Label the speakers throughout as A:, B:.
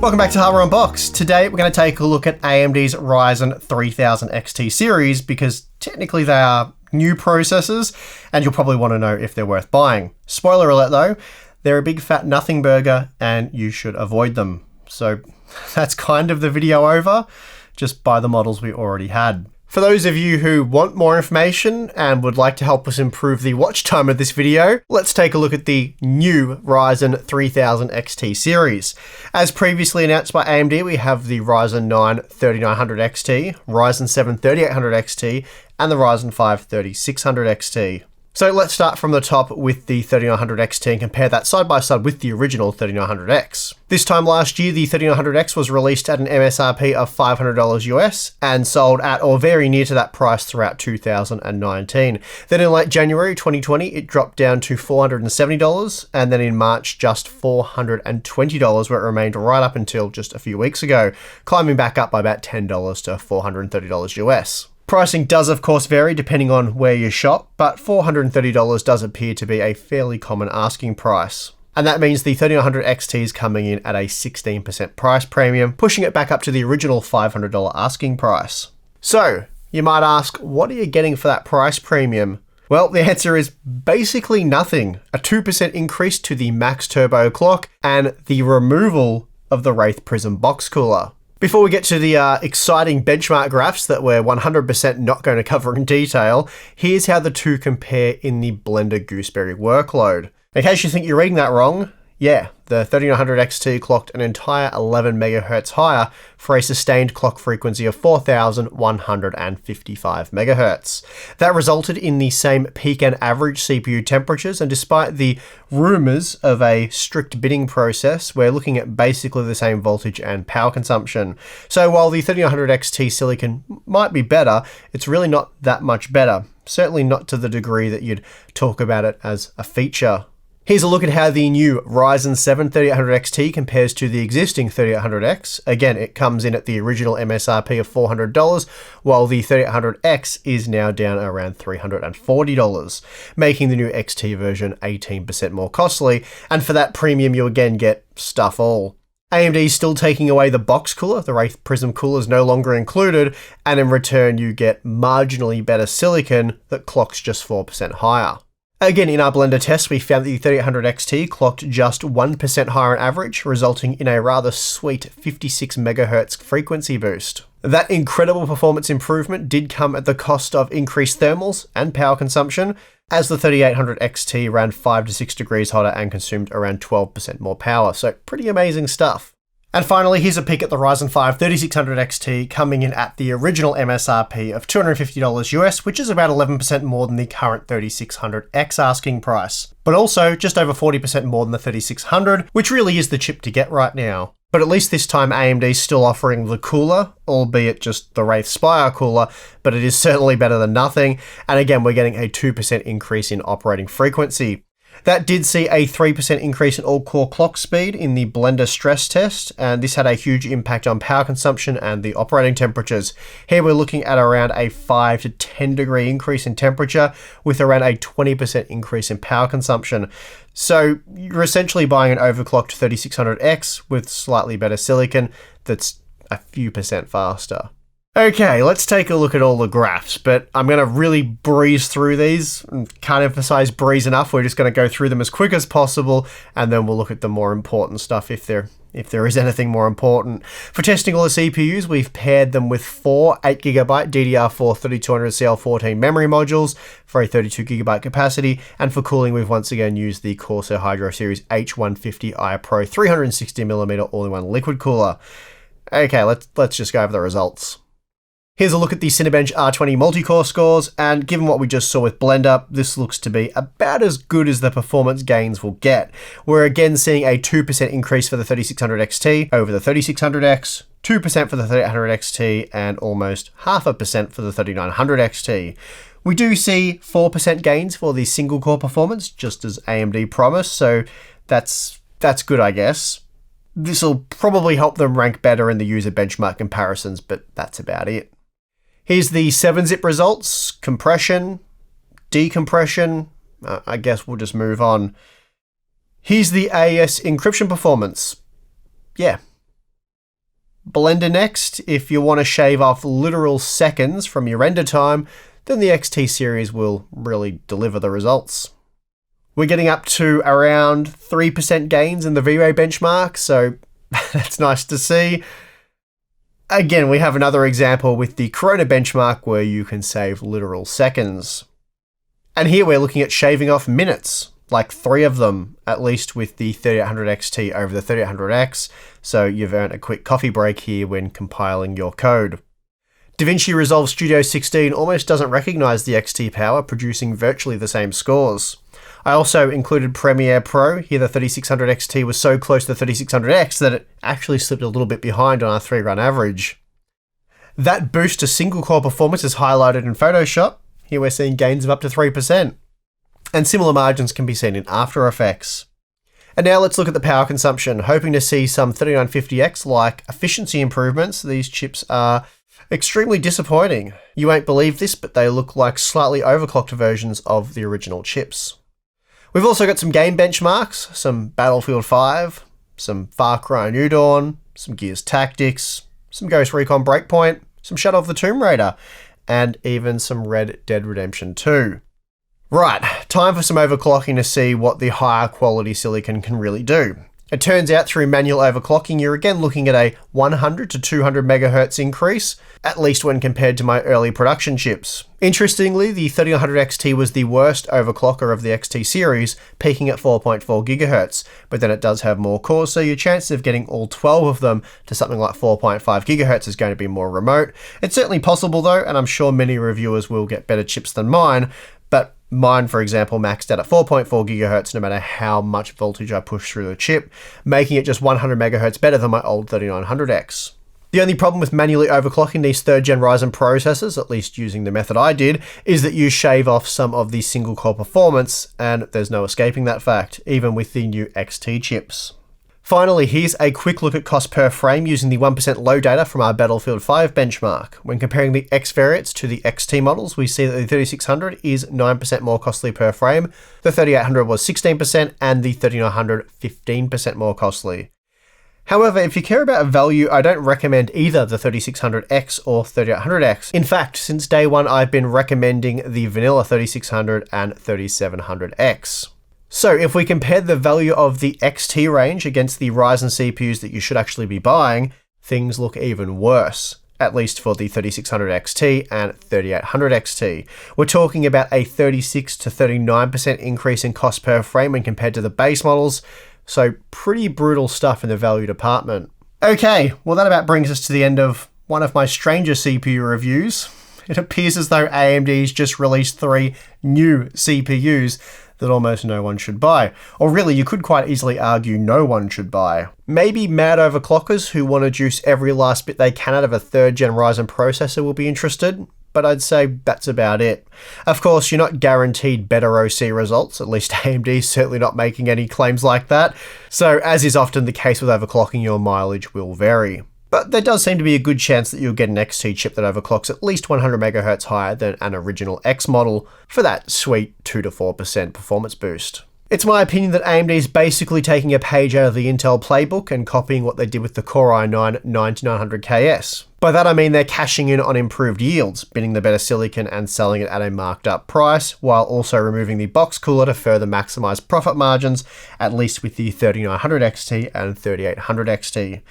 A: Welcome back to Hardware Unboxed. Today we're going to take a look at AMD's Ryzen 3000XT series because technically they are new processors and you'll probably want to know if they're worth buying. Spoiler alert though, they're a big fat nothing burger and you should avoid them. So that's kind of the video over. Just buy the models we already had. For those of you who want more information and would like to help us improve the watch time of this video, let's take a look at the new Ryzen 3000XT series. As previously announced by AMD, we have the Ryzen 9 3900XT, Ryzen 7 3800XT, and the Ryzen 5 3600XT. So let's start from the top with the 3900XT and compare that side by side with the original 3900X. This time last year, the 3900X was released at an MSRP of $500 US and sold at or very near to that price throughout 2019. Then in late January 2020, it dropped down to $470, and then in March, just $420, where it remained right up until just a few weeks ago, climbing back up by about $10 to $430 US. Pricing does of course vary depending on where you shop, but $430 does appear to be a fairly common asking price. And that means the 3900XT is coming in at a 16% price premium, pushing it back up to the original $500 asking price. So, you might ask, what are you getting for that price premium? Well, the answer is basically nothing. A 2% increase to the max turbo clock and the removal of the Wraith Prism box cooler. Before we get to the exciting benchmark graphs that we're 100% not going to cover in detail, here's how the two compare in the Blender Gooseberry workload. In case you think you're reading that wrong, yeah, the 3900XT clocked an entire 11 MHz higher for a sustained clock frequency of 4,155 MHz. That resulted in the same peak and average CPU temperatures, and despite the rumors of a strict bidding process, we're looking at basically the same voltage and power consumption. So while the 3900XT silicon might be better, it's really not that much better. Certainly not to the degree that you'd talk about it as a feature. Here's a look at how the new Ryzen 7 3800XT compares to the existing 3800X. Again, it comes in at the original MSRP of $400, while the 3800X is now down around $340, making the new XT version 18% more costly, and for that premium you again get stuff all. AMD is still taking away the box cooler, the Wraith Prism cooler is no longer included, and in return you get marginally better silicon that clocks just 4% higher. Again, in our Blender test, we found that the 3800XT clocked just 1% higher on average, resulting in a rather sweet 56 MHz frequency boost. That incredible performance improvement did come at the cost of increased thermals and power consumption, as the 3800XT ran 5 to 6 degrees hotter and consumed around 12% more power, so pretty amazing stuff. And finally, here's a peek at the Ryzen 5 3600XT coming in at the original MSRP of $250 US, which is about 11% more than the current 3600X asking price, but also just over 40% more than the 3600, which really is the chip to get right now. But at least this time AMD's still offering the cooler, albeit just the Wraith Spire cooler, but it is certainly better than nothing, and again we're getting a 2% increase in operating frequency. That did see a 3% increase in all-core clock speed in the Blender stress test, and this had a huge impact on power consumption and the operating temperatures. Here we're looking at around a 5 to 10 degree increase in temperature with around a 20% increase in power consumption. So you're essentially buying an overclocked 3600X with slightly better silicon that's a few percent faster. Okay, let's take a look at all the graphs, but I'm going to really breeze through these. Can't emphasize breeze enough. We're just going to go through them as quick as possible, and then we'll look at the more important stuff if there is anything more important. For testing all the CPUs, we've paired them with 4 8GB DDR4 3200CL14 memory modules for a 32GB capacity, and for cooling we've once again used the Corsair Hydro Series H150i Pro 360mm all-in-one liquid cooler. Okay, let's just go over the results. Here's a look at the Cinebench R20 multi-core scores, and given what we just saw with Blender, this looks to be about as good as the performance gains will get. We're again seeing a 2% increase for the 3600XT over the 3600X, 2% for the 3800XT, and almost 0.5% for the 3900XT. We do see 4% gains for the single-core performance, just as AMD promised, so that's good, I guess. This will probably help them rank better in the user benchmark comparisons, but that's about it. Here's the 7-zip results, compression, decompression. I guess we'll just move on. Here's the AES encryption performance. Yeah, Blender next. If you want to shave off literal seconds from your render time, then the XT series will really deliver the results. We're getting up to around 3% gains in the V-Ray benchmark, so that's nice to see. Again, we have another example with the Corona benchmark where you can save literal seconds. And here we're looking at shaving off minutes, like 3 of them, at least with the 3800XT over the 3800X, so you've earned a quick coffee break here when compiling your code. DaVinci Resolve Studio 16 almost doesn't recognize the XT power, producing virtually the same scores. I also included Premiere Pro. Here the 3600XT was so close to the 3600X that it actually slipped a little bit behind on our 3-run average. That boost to single-core performance is highlighted in Photoshop. Here we're seeing gains of up to 3%. And similar margins can be seen in After Effects. And now let's look at the power consumption. Hoping to see some 3950X-like efficiency improvements. These chips are extremely disappointing. You won't believe this, but they look like slightly overclocked versions of the original chips. We've also got some game benchmarks, some Battlefield 5, some Far Cry New Dawn, some Gears Tactics, some Ghost Recon Breakpoint, some Shadow of the Tomb Raider, and even some Red Dead Redemption 2. Right, time for some overclocking to see what the higher quality silicon can really do. It turns out through manual overclocking, you're again looking at a 100 to 200 MHz increase, at least when compared to my early production chips. Interestingly, the 3900XT was the worst overclocker of the XT series, peaking at 4.4 GHz, but then it does have more cores, so your chance of getting all 12 of them to something like 4.5 GHz is going to be more remote. It's certainly possible though, and I'm sure many reviewers will get better chips than mine, but mine, for example, maxed out at 4.4 GHz no matter how much voltage I push through the chip, making it just 100 MHz better than my old 3900X. The only problem with manually overclocking these 3rd gen Ryzen processors, at least using the method I did, is that you shave off some of the single core performance, and there's no escaping that fact, even with the new XT chips. Finally, here's a quick look at cost per frame using the 1% low data from our Battlefield 5 benchmark. When comparing the X variants to the XT models, we see that the 3600 is 9% more costly per frame, the 3800 was 16%, and the 3900 15% more costly. However, if you care about value, I don't recommend either the 3600X or 3800X. In fact, since day one, I've been recommending the vanilla 3600 and 3700X. So if we compare the value of the XT range against the Ryzen CPUs that you should actually be buying, things look even worse, at least for the 3600XT and 3800XT. We're talking about a 36 to 39% increase in cost per frame when compared to the base models, so pretty brutal stuff in the value department. Okay, well that about brings us to the end of one of my stranger CPU reviews. It appears as though AMD's just released 3 new CPUs that almost no one should buy. Or really, you could quite easily argue no one should buy. Maybe mad overclockers who want to juice every last bit they can out of a 3rd gen Ryzen processor will be interested, but I'd say that's about it. Of course, you're not guaranteed better OC results, at least AMD's certainly not making any claims like that, so as is often the case with overclocking, your mileage will vary. But there does seem to be a good chance that you'll get an XT chip that overclocks at least 100 MHz higher than an original X model for that sweet 2 to 4% performance boost. It's my opinion that AMD is basically taking a page out of the Intel playbook and copying what they did with the Core i9 9900KS. By that I mean they're cashing in on improved yields, binning the better silicon and selling it at a marked up price, while also removing the box cooler to further maximize profit margins, at least with the 3900XT and 3800XT.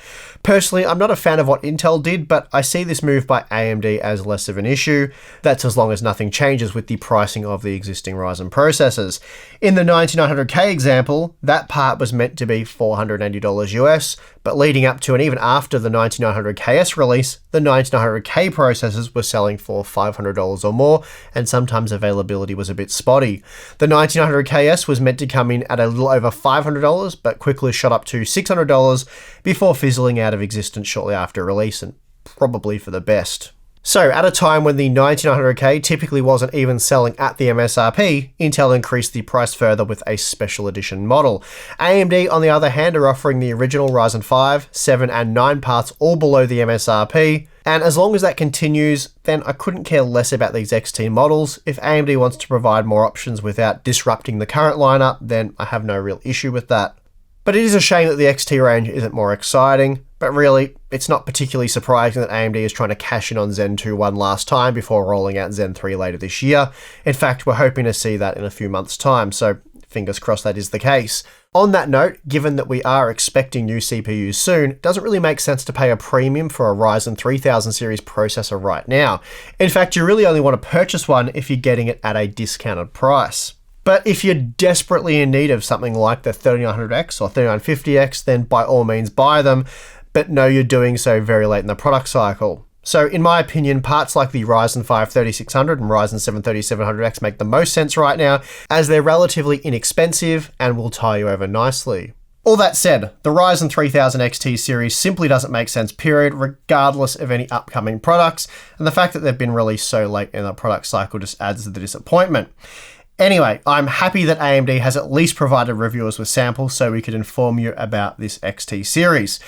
A: Personally, I'm not a fan of what Intel did, but I see this move by AMD as less of an issue. That's as long as nothing changes with the pricing of the existing Ryzen processors. In the 9900K example, that part was meant to be $480 US, but leading up to and even after the 9900KS release, the 9900K processors were selling for $500 or more, and sometimes availability was a bit spotty. The 9900KS was meant to come in at a little over $500, but quickly shot up to $600 before fizzling out of existence shortly after release, and probably for the best. So, at a time when the 9900K typically wasn't even selling at the MSRP, Intel increased the price further with a special edition model. AMD, on the other hand, are offering the original Ryzen 5, 7 and 9 parts all below the MSRP, and as long as that continues, then I couldn't care less about these XT models. If AMD wants to provide more options without disrupting the current lineup, then I have no real issue with that. But it is a shame that the XT range isn't more exciting, but really, it's not particularly surprising that AMD is trying to cash in on Zen 2 one last time before rolling out Zen 3 later this year. In fact, we're hoping to see that in a few months' time, so fingers crossed that is the case. On that note, given that we are expecting new CPUs soon, it doesn't really make sense to pay a premium for a Ryzen 3000 series processor right now. In fact, you really only want to purchase one if you're getting it at a discounted price. But if you're desperately in need of something like the 3900X or 3950X, then by all means buy them, but know you're doing so very late in the product cycle. So in my opinion, parts like the Ryzen 5 3600 and Ryzen 7 3700X make the most sense right now, as they're relatively inexpensive and will tie you over nicely. All that said, the Ryzen 3000XT series simply doesn't make sense, period, regardless of any upcoming products, and the fact that they've been released so late in the product cycle just adds to the disappointment. Anyway, I'm happy that AMD has at least provided reviewers with samples so we could inform you about this XT series.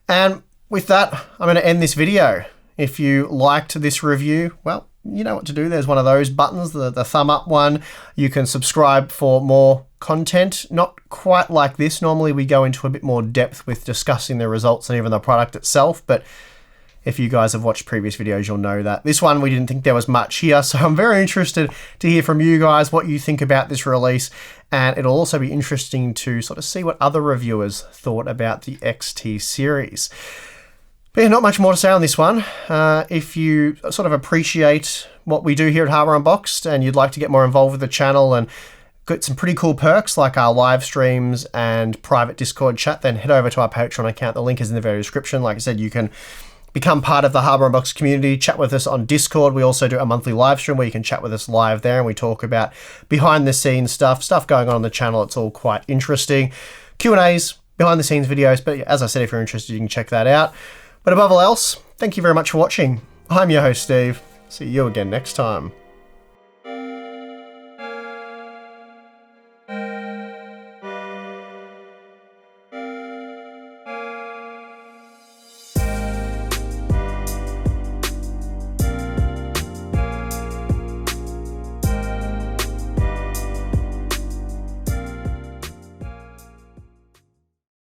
A: And with that, I'm going to end this video. If you liked this review, well, you know what to do. There's one of those buttons, the thumb up one. You can subscribe for more content. Not quite like this. Normally we go into a bit more depth with discussing the results and even the product itself, but if you guys have watched previous videos, you'll know that. This one, we didn't think there was much here, so I'm very interested to hear from you guys what you think about this release, and it'll also be interesting to sort of see what other reviewers thought about the XT series. But yeah, not much more to say on this one. If you sort of appreciate what we do here at Hardware Unboxed and you'd like to get more involved with the channel and get some pretty cool perks like our live streams and private Discord chat, then head over to our Patreon account. The link is in the video description. Like I said, you can become part of the Hardware Unboxed community, chat with us on Discord. We also do a monthly live stream where you can chat with us live there, and we talk about behind the scenes stuff going on the channel. It's all quite interesting. Q&As, behind the scenes videos, but as I said, if you're interested, you can check that out. But above all else, thank you very much for watching. I'm your host, Steve. See you again next time.